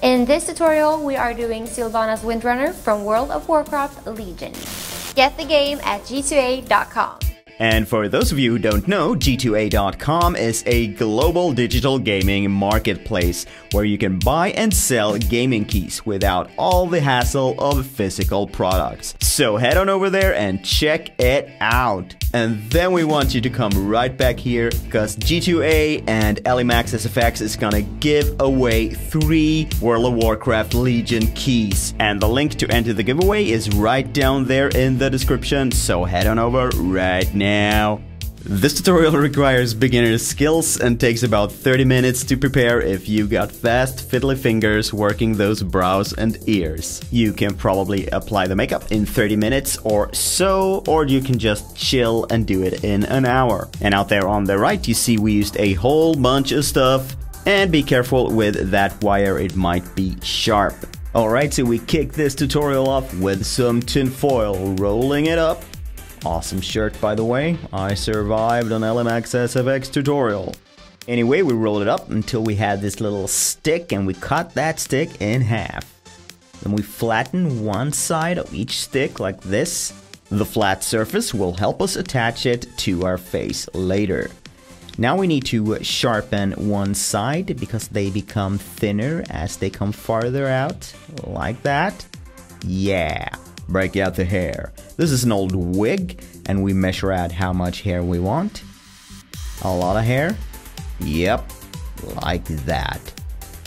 In this tutorial, we are doing Sylvanas Windrunner from World of Warcraft Legion. Get the game at g2a.com. And for those of you who don't know, g2a.com is a global digital gaming marketplace where you can buy and sell gaming keys without all the hassle of physical products. So head on over there and check it out. And then we want you to come right back here because G2A and Ellimoprh SFX is gonna give away 3 World of Warcraft Legion keys. And the link to enter the giveaway is right down there in the description, so head on over right now. This tutorial requires beginner skills and takes about 30 minutes to prepare if you got fast, fiddly fingers working those brows and ears. You can probably apply the makeup in 30 minutes or so, or you can just chill and do it in an hour. And out there on the right you see we used a whole bunch of stuff, and be careful with that wire, it might be sharp. Alright, so we kick this tutorial off with some tinfoil, rolling it up. Awesome shirt, by the way. I survived an Ellimoprh SFX tutorial. Anyway, we rolled it up until we had this little stick, and we cut that stick in half. Then we flatten one side of each stick like this. The flat surface will help us attach it to our face later. Now we need to sharpen one side because they become thinner as they come farther out, like that. Yeah. Break out the hair. This is an old wig, and we measure out how much hair we want. A lot of hair? Yep, like that.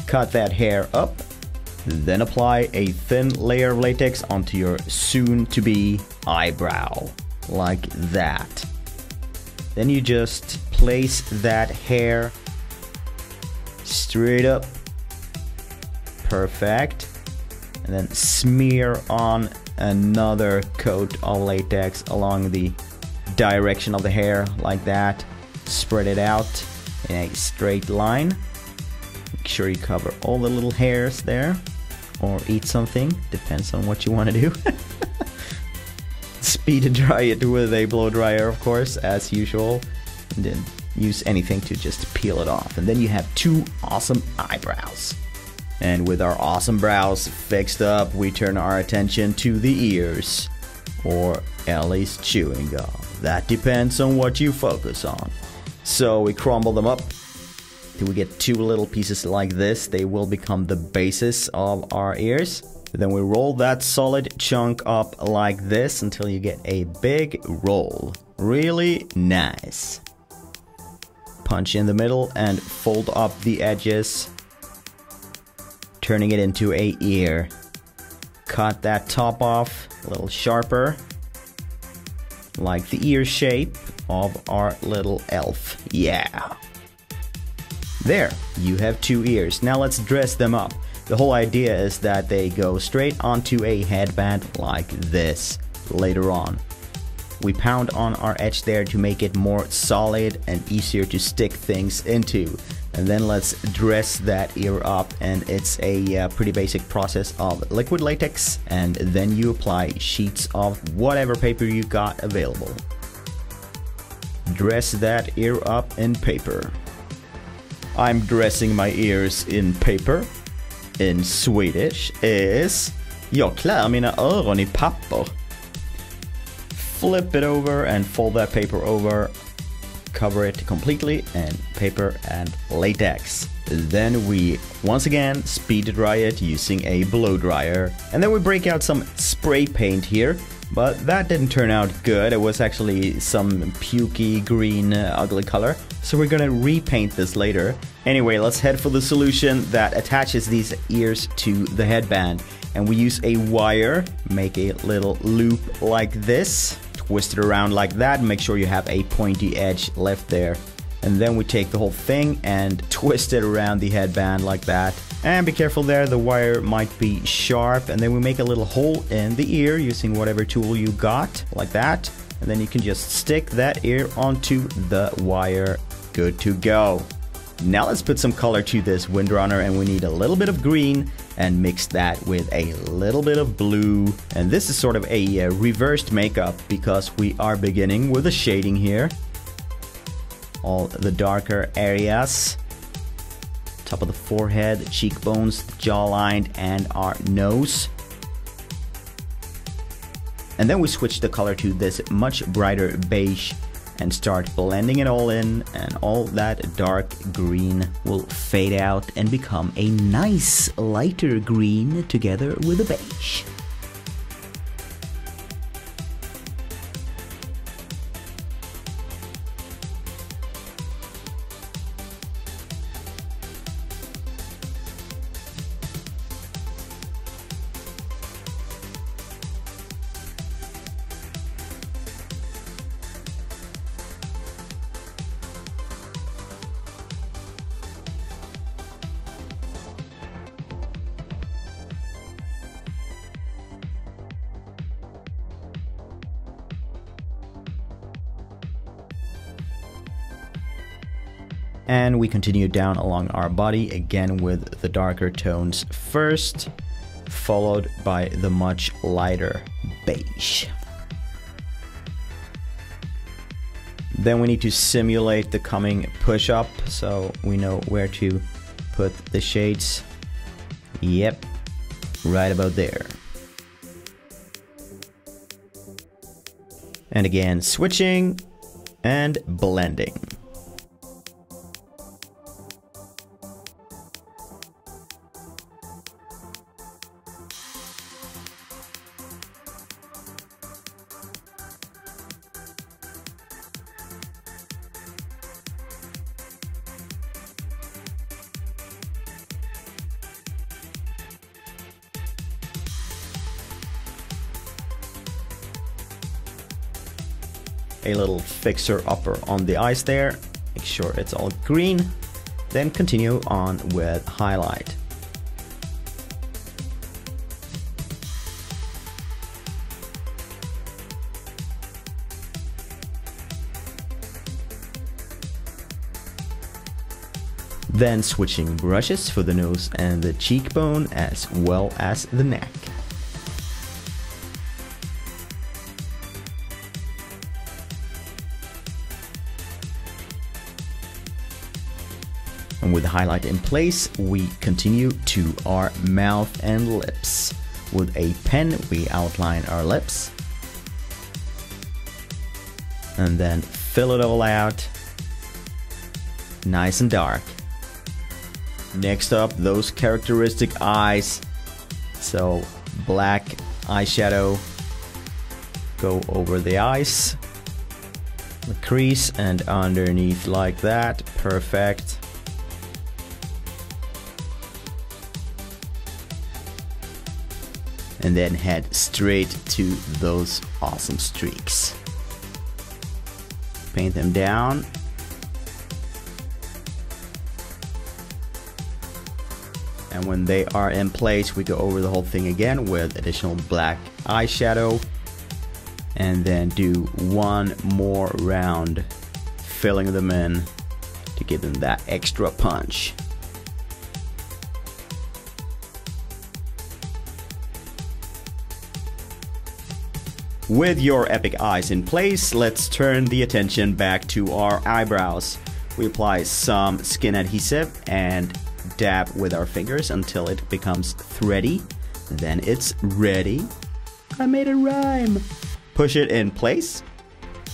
Cut that hair up, then apply a thin layer of latex onto your soon-to-be eyebrow, like that. Then you just place that hair straight up. Perfect. And then smear on another coat of latex along the direction of the hair, like that. Spread it out in a straight line. Make sure you cover all the little hairs there, or eat something, depends on what you want to do. Speed dry it with a blow dryer, of course, as usual, and then use anything to just peel it off, and then you have 2 awesome eyebrows. And with our awesome brows fixed up, we turn our attention to the ears, or Ellie's chewing gum. That depends on what you focus on. So we crumble them up till we get 2 little pieces like this. They will become the basis of our ears. Then we roll that solid chunk up like this until you get a big roll. Really nice. Punch in the middle and fold up the edges, turning it into a ear. Cut that top off a little sharper, like the ear shape of our little elf. Yeah. There, you have 2 ears. Now let's dress them up. The whole idea is that they go straight onto a headband like this later on. We pound on our edge there to make it more solid and easier to stick things into. And then let's dress that ear up, and it's a pretty basic process of liquid latex, and then you apply sheets of whatever paper you got available. Dress that ear up in paper. I'm dressing my ears in paper. In Swedish is jag klär mina öron I papper. Flip it over and fold that paper over. Cover it completely in paper and latex. Then we once again speed dry it using a blow dryer, and then we break out some spray paint here, but that didn't turn out good. It was actually some pukey green ugly color, so we're gonna repaint this later. Anyway, let's head for the solution that attaches these ears to the headband, and we use a wire. Make a little loop like this, twist it around like that, and make sure you have a pointy edge left there. And then we take the whole thing and twist it around the headband like that. And be careful there, the wire might be sharp. And then we make a little hole in the ear using whatever tool you got, like that. And then you can just stick that ear onto the wire. Good to go. Now let's put some color to this Windrunner, and we need a little bit of green and mix that with a little bit of blue. And this is sort of a reversed makeup because we are beginning with the shading here. All the darker areas top of the forehead, cheekbones, jawline, and our nose. And then we switch the color to this much brighter beige and start blending it all in, and all that dark green will fade out and become a nice lighter green together with the beige. And we continue down along our body again with the darker tones first, followed by the much lighter beige. Then we need to simulate the coming push-up, so we know where to put the shades. Yep, right about there. And again, switching and blending. A little fixer-upper on the eyes there, make sure it's all green, then continue on with highlight. Then switching brushes for the nose and the cheekbone as well as the neck. And with the highlight in place, we continue to our mouth and lips. With a pen, we outline our lips. And then fill it all out. Nice and dark. Next up, those characteristic eyes. So, black eyeshadow. Go over the eyes. The crease and underneath like that. Perfect. And then head straight to those awesome streaks. Paint them down. And when they are in place, we go over the whole thing again with additional black eyeshadow. And then do one more round, filling them in to give them that extra punch. With your epic eyes in place, let's turn the attention back to our eyebrows. We apply some skin adhesive and dab with our fingers until it becomes thready. Then it's ready. I made a rhyme. Push it in place.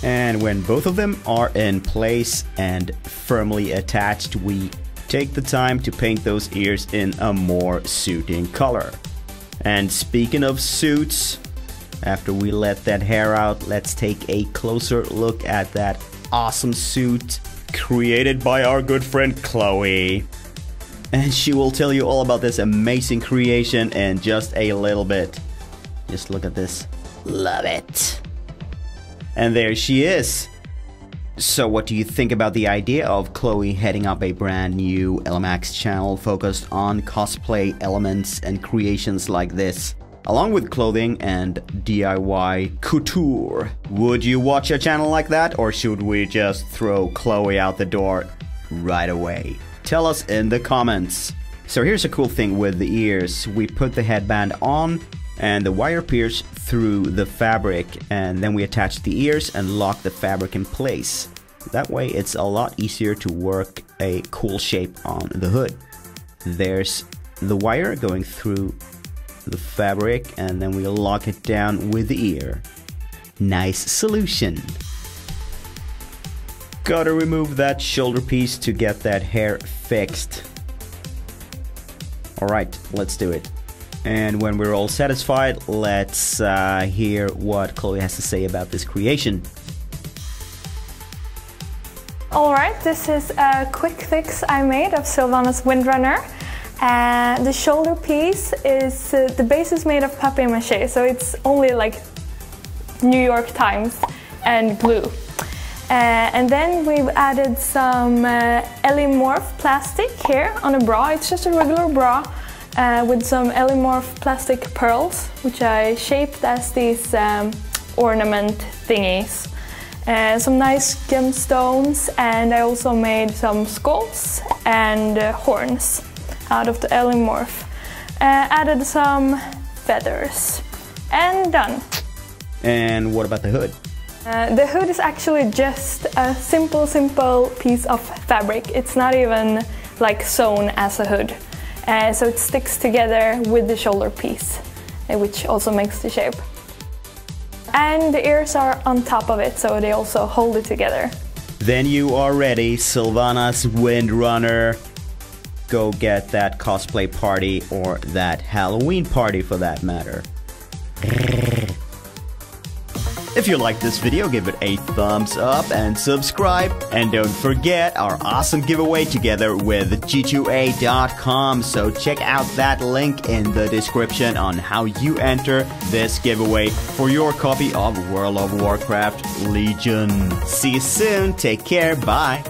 And when both of them are in place and firmly attached, we take the time to paint those ears in a more suiting color. And speaking of suits, after we let that hair out, let's take a closer look at that awesome suit created by our good friend Claui. And she will tell you all about this amazing creation in just a little bit. Just look at this. Love it. And there she is. So what do you think about the idea of Claui heading up a brand new Ellimorph channel focused on cosplay elements and creations like this, along with clothing and DIY couture? Would you watch a channel like that, or should we just throw Claui out the door right away? Tell us in the comments. So here's a cool thing with the ears. We put the headband on and the wire pierces through the fabric, and then we attach the ears and lock the fabric in place. That way it's a lot easier to work a cool shape on the hood. There's the wire going through the fabric, and then we lock it down with the ear. Nice solution. Gotta remove that shoulder piece to get that hair fixed. Alright, let's do it. And when we're all satisfied, let's hear what Claui has to say about this creation. Alright, this is a quick fix I made of Sylvanas Windrunner. The shoulder piece is, the base is made of papier-mâché, so it's only like New York Times and glue. And then we've added some Ellimorph plastic here on a bra. It's just a regular bra with some Ellimorph plastic pearls, which I shaped as these ornament thingies. Some nice gemstones, and I also made some skulls and horns out of the Ellimorph. Added some feathers, and done. And what about the hood? The hood is actually just a simple piece of fabric. It's not even like sewn as a hood. So it sticks together with the shoulder piece, which also makes the shape. And the ears are on top of it, so they also hold it together. Then you are ready, Sylvanas Windrunner. Go get that cosplay party, or that Halloween party for that matter. If you liked this video, give it a thumbs up and subscribe. And don't forget our awesome giveaway together with G2A.com. So check out that link in the description on how you enter this giveaway for your copy of World of Warcraft Legion. See you soon. Take care. Bye.